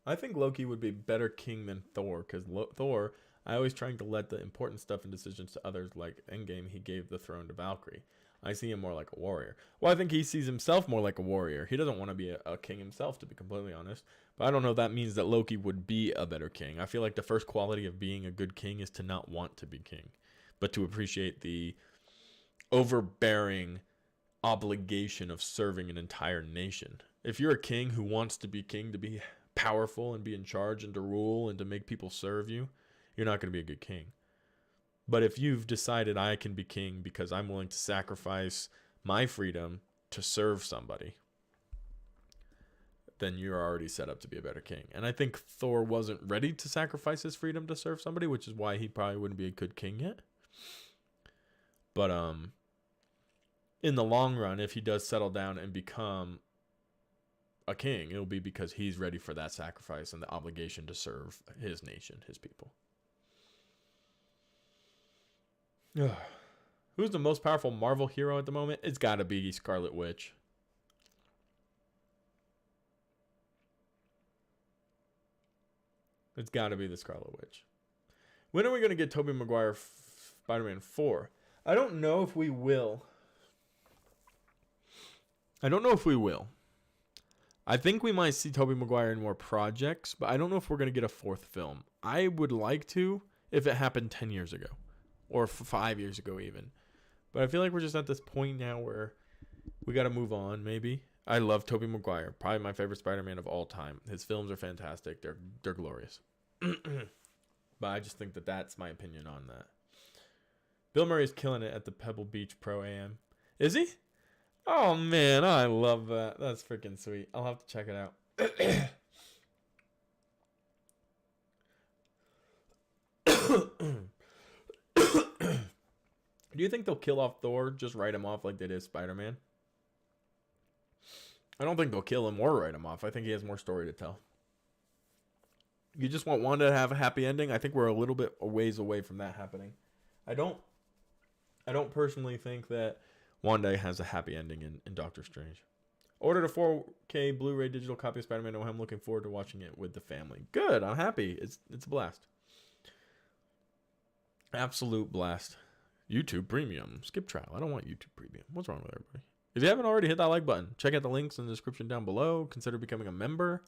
I think Loki would be better king than Thor, because Thor, I always trying to let the important stuff and decisions to others. Like Endgame, he gave the throne to Valkyrie. I see him more like a warrior. Well, I think he sees himself more like a warrior. He doesn't want to be a king himself, to be completely honest. But I don't know if that means that Loki would be a better king. I feel like the first quality of being a good king is to not want to be king, but to appreciate the overbearing obligation of serving an entire nation. If you're a king who wants to be king, to be powerful and be in charge and to rule and to make people serve you, you're not going to be a good king. But if you've decided I can be king because I'm willing to sacrifice my freedom to serve somebody, then you're already set up to be a better king. And I think Thor wasn't ready to sacrifice his freedom to serve somebody, which is why he probably wouldn't be a good king yet. But in the long run, if he does settle down and become a king, it'll be because he's ready for that sacrifice and the obligation to serve his nation, his people. Who's the most powerful Marvel hero at the moment? It's got to be Scarlet Witch. It's got to be the Scarlet Witch. When are we going to get Tobey Maguire Spider-Man 4? I don't know if we will. I think we might see Tobey Maguire in more projects, but I don't know if we're going to get a fourth film. I would like to if it happened 10 years ago or 5 years ago even. But I feel like we're just at this point now where we got to move on maybe. I love Tobey Maguire, probably my favorite Spider-Man of all time. His films are fantastic. They're glorious. But I just think that that's my opinion on that. Bill Murray's killing it at the Pebble Beach Pro Am. Is he? Oh, man, I love that. That's freaking sweet. I'll have to check it out. Do you think they'll kill off Thor, just write him off like they did Spider-Man? I don't think they'll kill him or write him off. I think he has more story to tell. You just want Wanda to have a happy ending? I think we're a little bit a ways away from that happening. I don't personally think that Wanda has a happy ending in Doctor Strange. Ordered a 4K Blu-ray digital copy of Spider-Man No Way Home. Looking forward to watching it with the family. Good. I'm happy. It's a blast. Absolute blast. YouTube Premium. Skip trial. I don't want YouTube Premium. What's wrong with everybody? If you haven't already, hit that like button. Check out the links in the description down below. Consider becoming a member.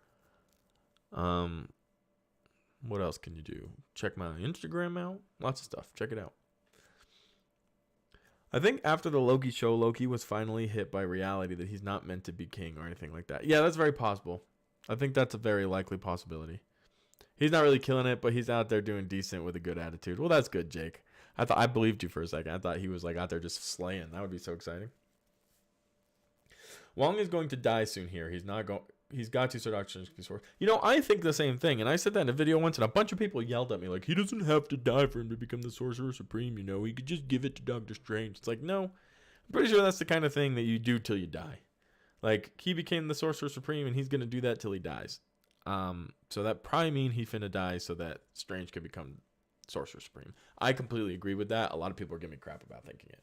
What else can you do? Check my Instagram out. Lots of stuff. Check it out. I think after the Loki show, Loki was finally hit by reality that he's not meant to be king or anything like that. Yeah, that's very possible. I think that's a very likely possibility. He's not really killing it, but he's out there doing decent with a good attitude. Well, that's good, Jake. I believed you for a second. I thought he was like out there just slaying. That would be so exciting. Wong is going to die soon here. He's not going. He's got to start Doctor Strange. You know, I think the same thing, and I said that in a video once, and a bunch of people yelled at me like, he doesn't have to die for him to become the Sorcerer Supreme. You know, he could just give it to Doctor Strange. It's like, no, I'm pretty sure that's the kind of thing that you do till you die. Like, he became the Sorcerer Supreme, and he's gonna do that till he dies. So that probably mean he finna die so that Strange can become Sorcerer Supreme. I completely agree with that. A lot of people are giving me crap about thinking it.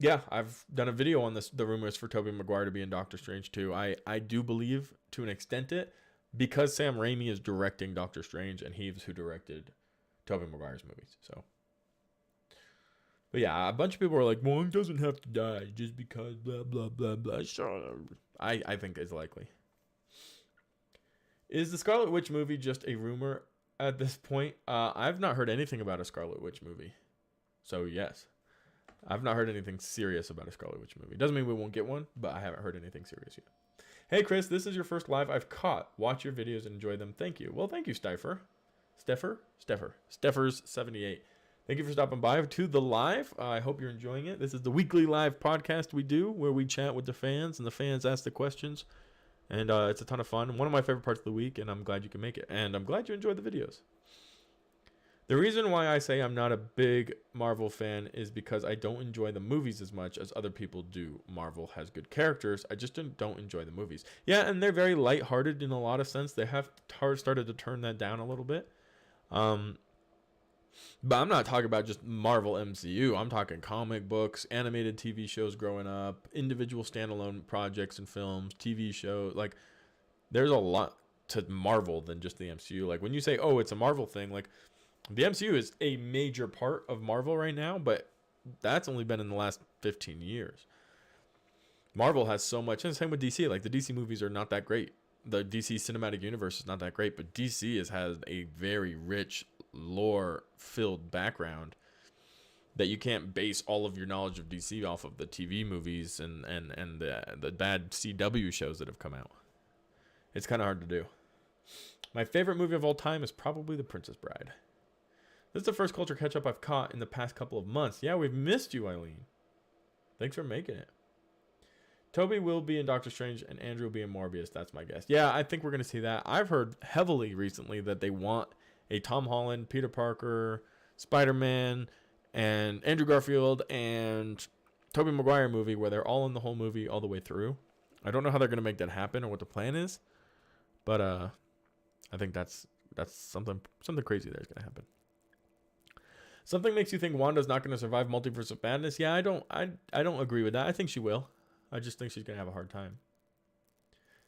Yeah, I've done a video on this, the rumors for Tobey Maguire to be in Doctor Strange 2. I do believe, to an extent, it, because Sam Raimi is directing Doctor Strange, and he's who directed Tobey Maguire's movies. So, but yeah, a bunch of people are like, Wong doesn't have to die just because blah, blah, blah, blah. I think it's likely. Is the Scarlet Witch movie just a rumor at this point? I've not heard anything about a Scarlet Witch movie. So, yes. I've not heard anything serious about a Scarlet Witch movie. Doesn't mean we won't get one, but I haven't heard anything serious yet. Hey, Chris, this is your first live I've caught. Watch your videos and enjoy them. Thank you. Well, thank you, Steffers78. Thank you for stopping by to the live. I hope you're enjoying it. This is the weekly live podcast we do where we chat with the fans and the fans ask the questions. And it's a ton of fun. One of my favorite parts of the week, and I'm glad you can make it. And I'm glad you enjoy the videos. The reason why I say I'm not a big Marvel fan is because I don't enjoy the movies as much as other people do. Marvel has good characters. I just don't enjoy the movies. Yeah, and they're very lighthearted in a lot of sense. They have started to turn that down a little bit. But I'm not talking about just Marvel MCU. I'm talking comic books, animated TV shows growing up, individual standalone projects and films, TV shows. Like, there's a lot to Marvel than just the MCU. Like, when you say, oh, it's a Marvel thing, like, the MCU is a major part of Marvel right now, but that's only been in the last 15 years. Marvel has so much, and the same with DC. Like, the DC movies are not that great. The DC cinematic universe is not that great, but DC has a very rich, lore-filled background that you can't base all of your knowledge of DC off of the TV movies and the bad CW shows that have come out. It's kind of hard to do. My favorite movie of all time is probably The Princess Bride. This is the first culture catch-up I've caught in the past couple of months. Yeah, we've missed you, Eileen. Thanks for making it. Toby will be in Doctor Strange, and Andrew will be in Morbius. That's my guess. Yeah, I think we're going to see that. I've heard heavily recently that they want a Tom Holland, Peter Parker, Spider-Man, and Andrew Garfield, and Tobey Maguire movie where they're all in the whole movie all the way through. I don't know how they're going to make that happen or what the plan is, but I think that's something crazy that's going to happen. Something makes you think Wanda's not going to survive Multiverse of Madness. Yeah, I don't agree with that. I think she will. I just think she's going to have a hard time.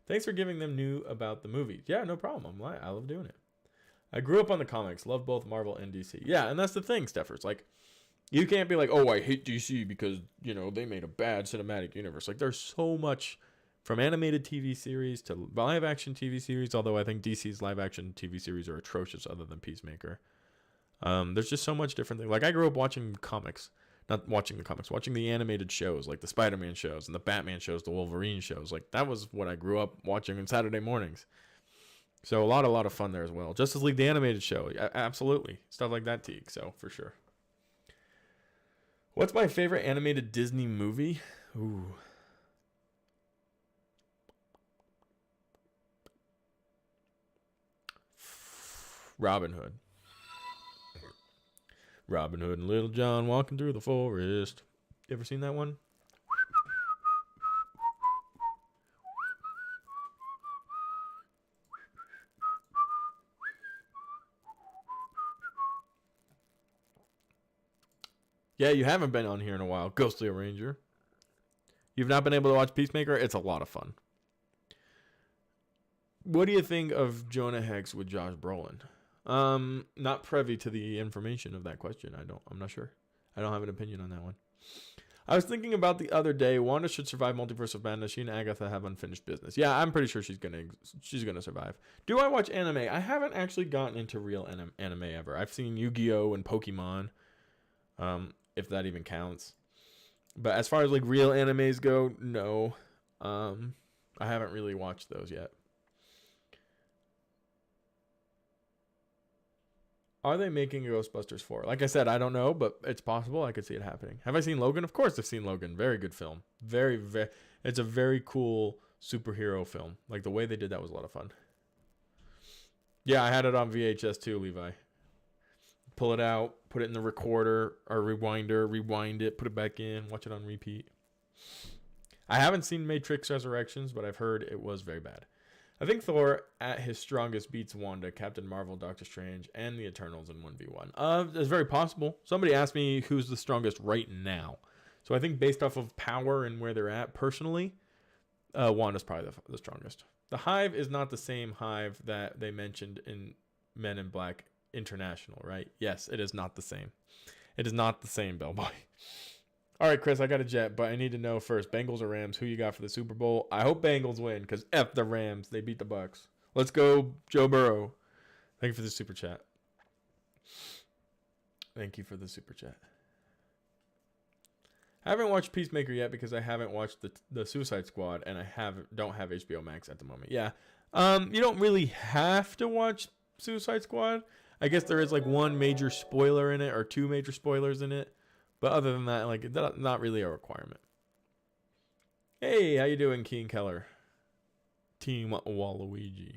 Thanks for giving them new about the movie. Yeah, no problem. I love doing it. I grew up on the comics. Love both Marvel and DC. Yeah, and that's the thing, Steffers. Like, you can't be like, oh, I hate DC because, you know, they made a bad cinematic universe. Like, there's so much from animated TV series to live-action TV series, although I think DC's live-action TV series are atrocious other than Peacemaker. There's just so much different things. Like, I grew up watching comics. Not watching the comics, watching the animated shows, like the Spider-Man shows and the Batman shows, the Wolverine shows. Like, that was what I grew up watching on Saturday mornings. So a lot of fun there as well. Justice League, the animated show. Absolutely. Stuff like that, Teague. So, for sure. What's my favorite animated Disney movie? Ooh. Robin Hood. Robin Hood and Little John walking through the forest. You ever seen that one? Yeah, you haven't been on here in a while. Ghostly Ranger. You've not been able to watch Peacemaker? It's a lot of fun. What do you think of Jonah Hex with Josh Brolin? Not privy to the information of that question. I'm not sure. I don't have an opinion on that one. I was thinking about the other day, Wanda should survive Multiverse of Madness. She and Agatha have unfinished business. Yeah, I'm pretty sure she's gonna survive. Do I watch anime? I haven't actually gotten into real anime ever. I've seen Yu-Gi-Oh! And Pokemon, if that even counts. But as far as like real animes go, no. I haven't really watched those yet. Are they making Ghostbusters 4? Like I said, I don't know, but it's possible. I could see it happening. Have I seen Logan? Of course I've seen Logan. Very good film. It's a very cool superhero film. Like, the way they did that was a lot of fun. Yeah, I had it on VHS too, Levi. Pull it out, put it in the recorder or rewinder, rewind it, put it back in, watch it on repeat. I haven't seen Matrix Resurrections, but I've heard it was very bad. I think Thor at his strongest beats Wanda, Captain Marvel, Doctor Strange, and the Eternals in 1v1. It's very possible. Somebody asked me who's the strongest right now. So I think based off of power and where they're at personally, Wanda's probably the strongest. The Hive is not the same Hive that they mentioned in Men in Black International, right? Yes, it is not the same. It is not the same, Bellboy. All right, Chris, I got a jet, but I need to know first, Bengals or Rams, who you got for the Super Bowl? I hope Bengals win, because F the Rams. They beat the Bucks. Let's go, Joe Burrow. Thank you for the super chat. Thank you for the super chat. I haven't watched Peacemaker yet because I haven't watched the Suicide Squad, and I don't have HBO Max at the moment. Yeah, you don't really have to watch Suicide Squad. I guess there is like one major spoiler in it, or two major spoilers in it. But other than that, like, not really a requirement. Hey, how you doing, Keen Keller? Team Waluigi.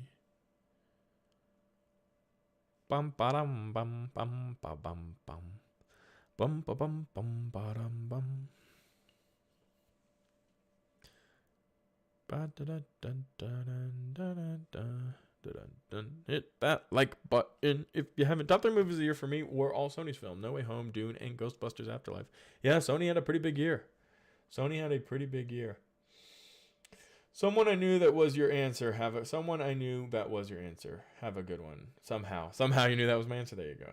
Bum ba dum bum bum ba bum bum. Bum ba bum bum ba dum bum. Ba da da da da da da da. Hit that like button if you haven't. Top 3 movies of the year for me were all Sony's film: No Way Home, Dune, and Ghostbusters Afterlife. Yeah, Sony had a pretty big year. Someone I knew that was your answer. Have a good one. Somehow you knew that was my answer. There you go.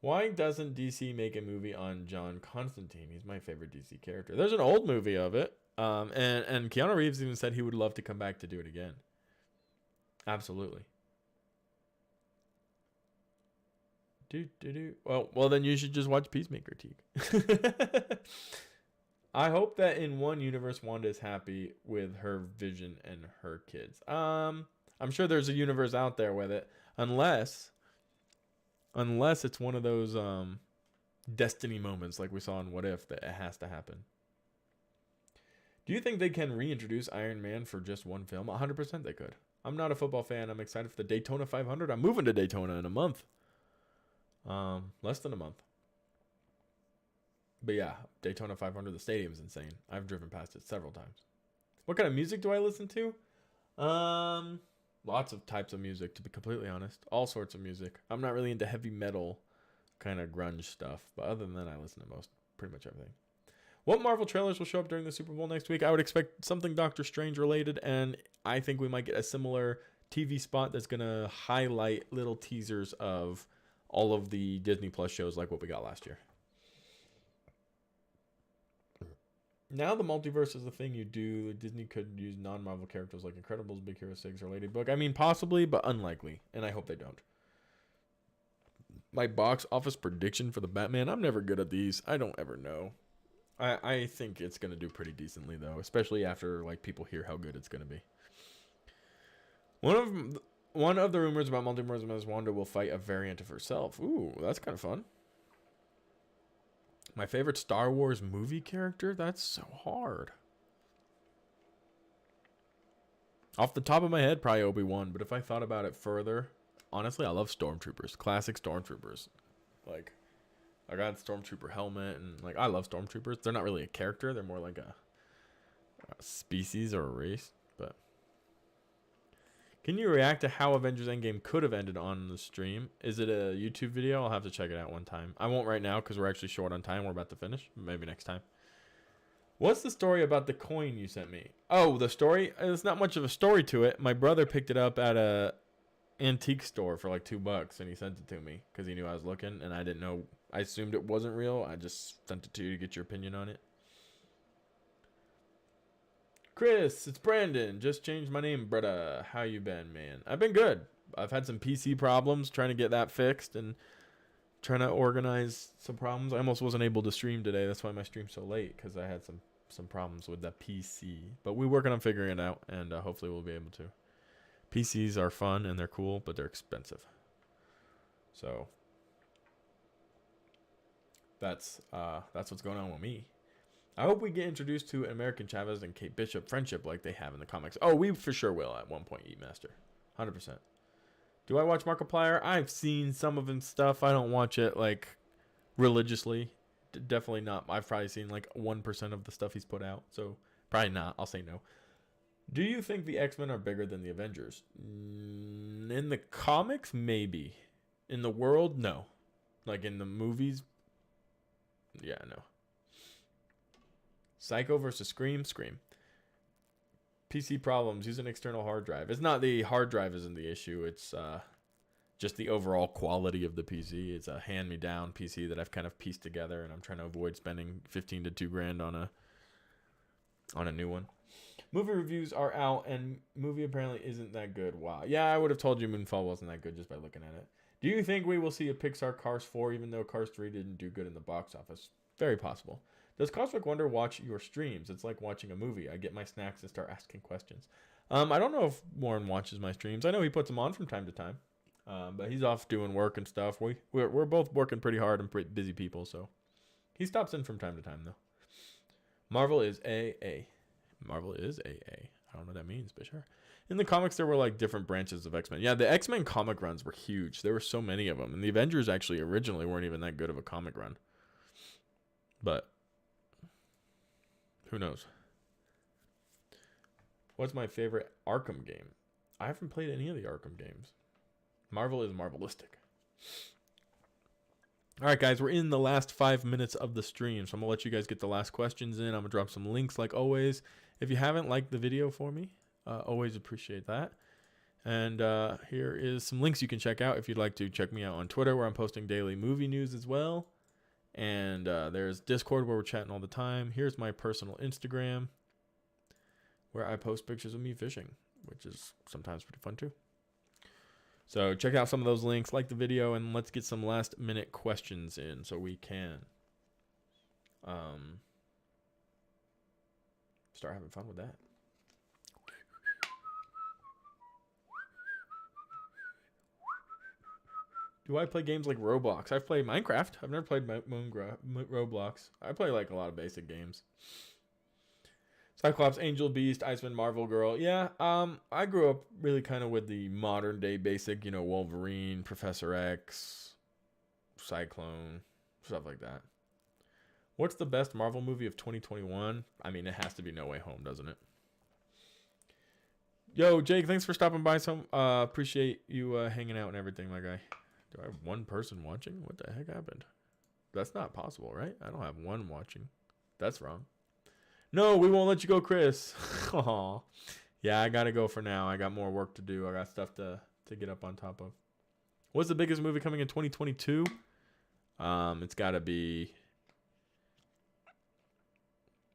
Why doesn't DC make a movie on John Constantine? He's my favorite DC character. There's an old movie of it. And Keanu Reeves even said he would love to come back to do it again. Absolutely. Well, then you should just watch Peacemaker, Teague. I hope that in one universe, Wanda is happy with her Vision and her kids. I'm sure there's a universe out there with it, unless Unless it's one of those destiny moments like we saw in What If that it has to happen. Do you think they can reintroduce Iron Man for just one film? 100% they could. I'm not a football fan. I'm excited for the Daytona 500. I'm moving to Daytona in a month. Less than a month. But yeah, Daytona 500, the stadium's insane. I've driven past it several times. What kind of music do I listen to? Lots of types of music, to be completely honest. All sorts of music. I'm not really into heavy metal kind of grunge stuff. But other than that, I listen to pretty much everything. What Marvel trailers will show up during the Super Bowl next week? I would expect something Doctor Strange related. And I think we might get a similar TV spot that's going to highlight little teasers of all of the Disney Plus shows like what we got last year. Now the multiverse is the thing you do. Disney could use non-Marvel characters like Incredibles, Big Hero 6, or Ladybug. I mean, possibly, but unlikely. And I hope they don't. My box office prediction for the Batman. I'm never good at these. I don't ever know. I think it's going to do pretty decently, though. Especially after like people hear how good it's going to be. One of the rumors about Multiverse is Wanda will fight a variant of herself. Ooh, that's kind of fun. My favorite Star Wars movie character? That's so hard. Off the top of my head, probably Obi-Wan. But if I thought about it further, honestly, I love Stormtroopers. Classic Stormtroopers. Like, I got a Stormtrooper helmet. And, like, I love Stormtroopers. They're not really a character. They're more like a species or a race. But can you react to how Avengers Endgame could have ended on the stream? Is it a YouTube video? I'll have to check it out one time. I won't right now because we're actually short on time. We're about to finish. Maybe next time. What's the story about the coin you sent me? Oh, the story? There's not much of a story to it. My brother picked it up at a antique store for like $2 and he sent it to me because he knew I was looking and I didn't know. I assumed it wasn't real. I just sent it to you to get your opinion on it. Chris, it's Brandon. Just changed my name, brother. How you been, man? I've been good. I've had some PC problems trying to get that fixed and trying to organize some problems. I almost wasn't able to stream today. That's why my stream's so late, because I had some problems with the PC. But we're working on figuring it out, and hopefully we'll be able to. PCs are fun, and they're cool, but they're expensive. So that's what's going on with me. I hope we get introduced to American Chavez and Kate Bishop friendship like they have in the comics. Oh, we for sure will at one point, Eatmaster. 100%. Do I watch Markiplier? I've seen some of his stuff. I don't watch it, like, religiously. Definitely not. I've probably seen, like, 1% of the stuff he's put out. So, probably not. I'll say no. Do you think the X-Men are bigger than the Avengers? In the comics, maybe. In the world, no. Like, in the movies, yeah, no. Psycho versus Scream. PC problems. Use an external hard drive. It's not the hard drive isn't the issue. It's just the overall quality of the PC. It's a hand-me-down PC that I've kind of pieced together, and I'm trying to avoid spending $15 to $2,000 on a new one. Movie reviews are out, and movie apparently isn't that good. Wow. Yeah, I would have told you Moonfall wasn't that good just by looking at it. Do you think we will see a Pixar Cars 4 even though Cars 3 didn't do good in the box office? Very possible. Does Cosmic Wonder watch your streams? It's like watching a movie. I get my snacks and start asking questions. I don't know if Warren watches my streams. I know he puts them on from time to time. But he's off doing work and stuff. We're both working pretty hard and pretty busy people, so he stops in from time to time, though. Marvel is AA. Marvel is AA. I don't know what that means, but sure. In the comics, there were like different branches of X-Men. Yeah, the X-Men comic runs were huge. There were so many of them. And the Avengers actually originally weren't even that good of a comic run. But who knows? What's my favorite Arkham game? I haven't played any of the Arkham games. Marvel is marvelistic. All right, guys, we're in the last 5 minutes of the stream, so I'm going to let you guys get the last questions in. I'm going to drop some links like always. If you haven't liked the video for me, always appreciate that. And here is some links you can check out if you'd like to check me out on Twitter, where I'm posting daily movie news as well. And there's Discord, where we're chatting all the time. Here's my personal Instagram, where I post pictures of me fishing, which is sometimes pretty fun too. So check out some of those links, like the video, and let's get some last minute questions in so we can start having fun with that. Do I play games like Roblox? I've played Minecraft. I've never played Roblox. I play like a lot of basic games. Cyclops, Angel, Beast, Iceman, Marvel Girl. Yeah, I grew up really kind of with the modern day basic, you know, Wolverine, Professor X, Cyclone, stuff like that. What's the best Marvel movie of 2021? I mean, it has to be No Way Home, doesn't it? Yo, Jake, thanks for stopping by. Appreciate you hanging out and everything, my guy. Do I have one person watching? What the heck happened? That's not possible, right? I don't have one watching. That's wrong. No, we won't let you go, Chris. Aw. Yeah, I gotta go for now. I got more work to do. I got stuff to get up on top of. What's the biggest movie coming in 2022? It's gotta be...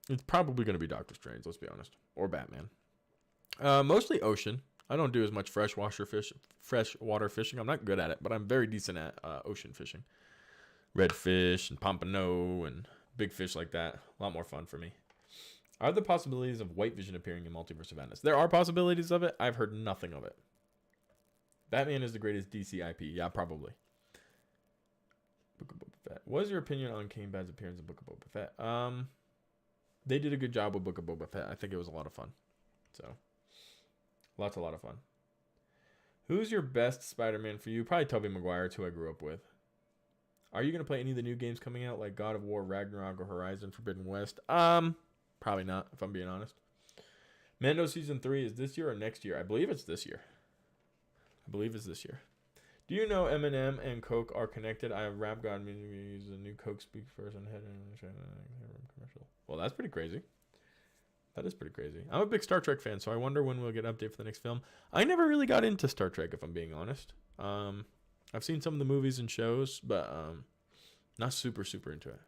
It's probably gonna be Doctor Strange, let's be honest. Or Batman. Mostly ocean. I don't do as much freshwater fishing. I'm not good at it, but I'm very decent at ocean fishing. Redfish and pompano and big fish like that. A lot more fun for me. Are there possibilities of White Vision appearing in Multiverse of Madness? There are possibilities of it. I've heard nothing of it. Batman is the greatest DC IP. Yeah, probably. Book of Boba Fett. What is your opinion on Kane Bad's appearance in Book of Boba Fett? They did a good job with Book of Boba Fett. I think it was a lot of fun. So, a lot of fun. Who's your best Spider-Man for you? Probably Tobey Maguire, who I grew up with. Are you going to play any of the new games coming out, like God of War, Ragnarok, or Horizon Forbidden West? Probably not, if I'm being honest. Mando Season 3 is this year or next year? I believe it's this year. Do you know Eminem and Coke are connected? I have Rap God use a new Coke speak first and head in commercial. Well, that's pretty crazy. That is pretty crazy. I'm a big Star Trek fan, so I wonder when we'll get an update for the next film. I never really got into Star Trek, if I'm being honest. I've seen some of the movies and shows, but not super into it.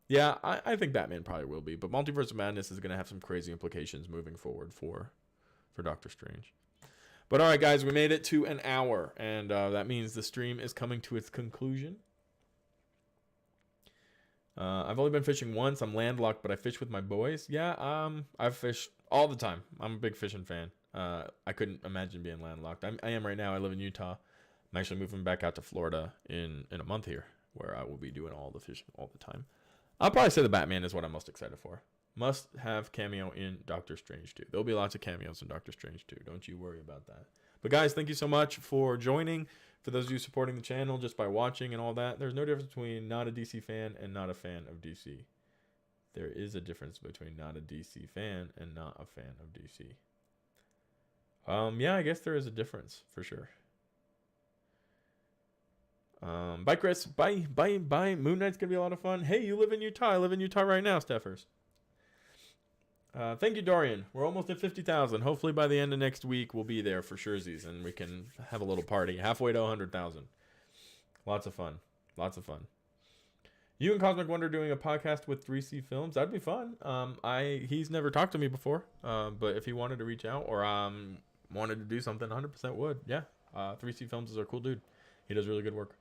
Yeah, I think Batman probably will be, but Multiverse of Madness is going to have some crazy implications moving forward for Doctor Strange. But all right, guys, we made it to an hour, and that means the stream is coming to its conclusion. I've only been fishing once. I'm landlocked, but I fish with my boys. Yeah, I fish all the time. I'm a big fishing fan. I couldn't imagine being landlocked. I am right now. I live in Utah. I'm actually moving back out to Florida in a month here, where I will be doing all the fishing all the time. I'll probably say the Batman is what I'm most excited for. Must have cameo in Doctor Strange 2. There'll be lots of cameos in Doctor Strange 2. Don't you worry about that. But guys, thank you so much for joining. For those of you supporting the channel just by watching and all that, there's no difference between not a DC fan and not a fan of DC. There is a difference between not a DC fan and not a fan of DC. Yeah, I guess there is a difference for sure. Bye, Chris. Bye. Moon Knight's gonna be a lot of fun. Hey, you live in Utah. I live in Utah right now, Steffers. Thank you, Dorian. We're almost at 50,000. Hopefully by the end of next week, we'll be there for surezies, and we can have a little party. Halfway to 100,000. Lots of fun. You and Cosmic Wonder doing a podcast with 3C Films. That'd be fun. He's never talked to me before, but if he wanted to reach out or wanted to do something, 100% would. Yeah, 3C Films is a cool dude. He does really good work.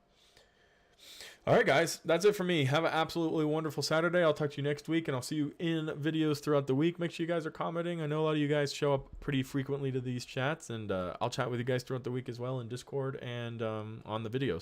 All right, guys, that's it for me. Have an absolutely wonderful Saturday. I'll talk to you next week, and I'll see you in videos throughout the week. Make sure you guys are commenting. I know a lot of you guys show up pretty frequently to these chats, and I'll chat with you guys throughout the week as well in Discord and on the videos.